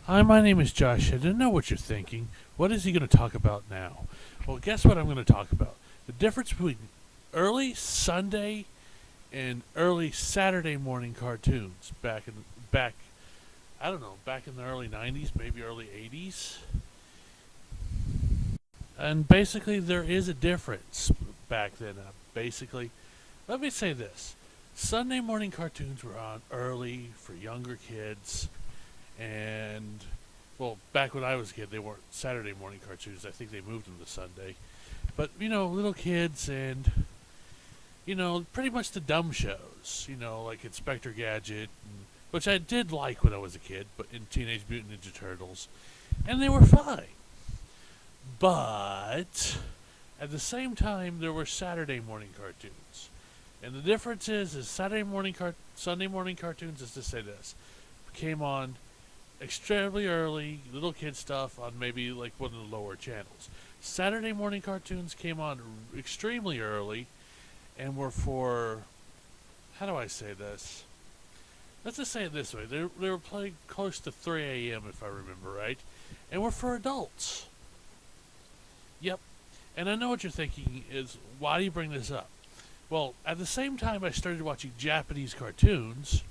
Hi, my name is Josh. I don't know what you're thinking. What is he going to talk about now? Well, guess what I'm going to talk about? The difference between early Sunday and early Saturday morning cartoons back I don't know, back in the early 90s, maybe early 80s. And basically there is a difference back then. Basically, let me say this. Sunday morning cartoons were on early for younger kids and well, back when I was a kid, they weren't Saturday morning cartoons. I think they moved them to Sunday. But little kids and pretty much the dumb shows. Like Inspector Gadget, which I did like when I was a kid, but in Teenage Mutant Ninja Turtles, and they were fine. But at the same time, there were Saturday morning cartoons, and the difference is Sunday morning cartoons is to say this came on extremely early, little kid stuff on maybe like one of the lower channels. Saturday morning cartoons came on extremely early and were for, how do I say this? Let's just say it this way. They were playing close to 3 a.m. if I remember right, and were for adults. Yep. And I know what you're thinking is, why do you bring this up? Well, at the same time I started watching Japanese cartoons,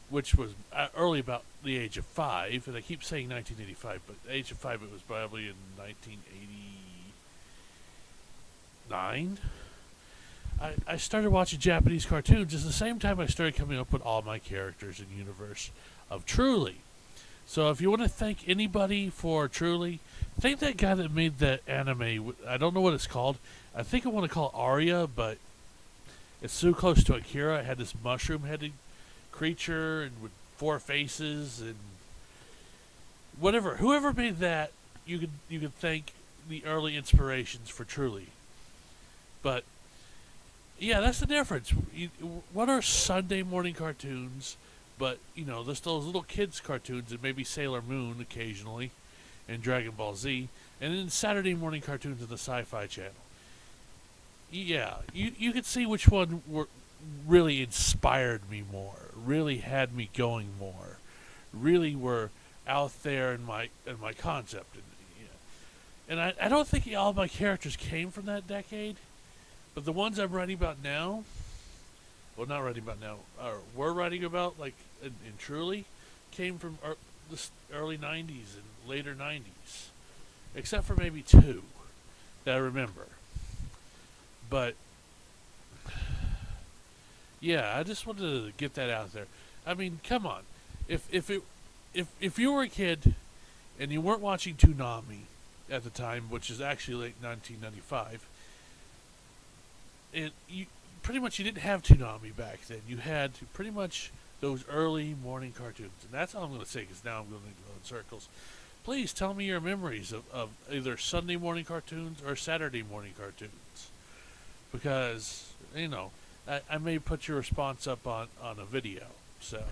which was early about the age of 5, and I keep saying 1985, but the age of 5 it was probably in 1989. I started watching Japanese cartoons at the same time I started coming up with all my characters in the universe of Truly. So if you want to thank anybody for Truly, thank that guy that made that anime. I don't know what it's called. I think I want to call it Aria, but it's so close to Akira. It had this mushroom-headed creature and with 4 faces and whatever. Whoever made that, you could thank the early inspirations for Truly. But yeah, that's the difference. What are Sunday morning cartoons? But there's those little kids cartoons and maybe Sailor Moon occasionally, and Dragon Ball Z, and then Saturday morning cartoons on the Sci-Fi Channel. Yeah, you could see which one really inspired me more, really had me going more, really were out there in my concept. And I don't think all my characters came from that decade, but the ones I'm writing about now, well, not writing about now, or we're writing about, like in Truly, came from the early 90s and later 90s, except for maybe 2 that I remember. But yeah, I just wanted to get that out there. I mean, come on. If you were a kid and you weren't watching Toonami at the time, which is actually late 1995, you pretty much you didn't have Toonami back then. You had pretty much those early morning cartoons, and that's all I'm going to say because now I'm going to go in circles. Please tell me your memories of either Sunday morning cartoons or Saturday morning cartoons, because I may put your response up on a video. So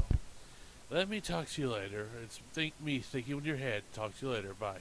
let me talk to you later. It's me thinking with your head. Talk to you later. Bye.